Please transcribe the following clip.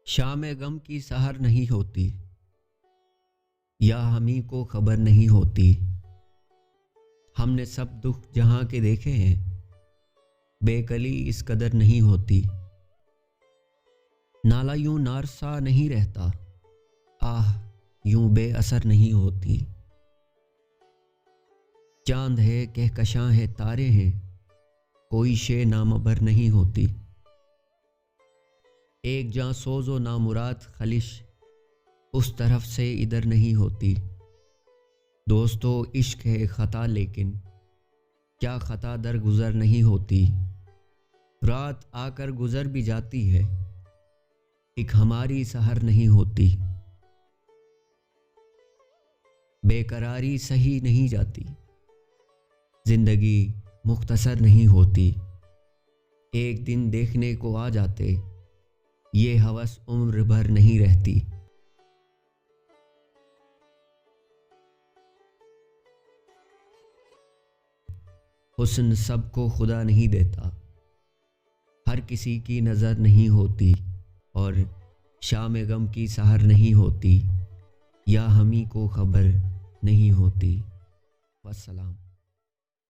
शाम गम की सहर नहीं होती, या हमी को खबर नहीं होती। हमने सब दुख जहां के देखे हैं, बेकली इस कदर नहीं होती। नाला यूं नारसा नहीं रहता, आह यूं बेअसर नहीं होती। चांद है कहकशां है तारे हैं, कोई शे नामबर नहीं होती। एक जां सोजो नामुराद खलिश उस तरफ से इधर नहीं होती। दोस्तों इश्क है ख़ता, लेकिन क्या ख़ता दर गुज़र नहीं होती। रात आकर गुज़र भी जाती है, एक हमारी सहर नहीं होती। बेकरारी सही नहीं जाती, ज़िंदगी मुख्तसर नहीं होती। एक दिन देखने को आ जाते, ये हवस उम्र भर नहीं रहती। हुस्न सबको खुदा नहीं देता, हर किसी की नज़र नहीं होती। और शाम गम की सहर नहीं होती, या हमी को खबर नहीं होती। वस्सलाम।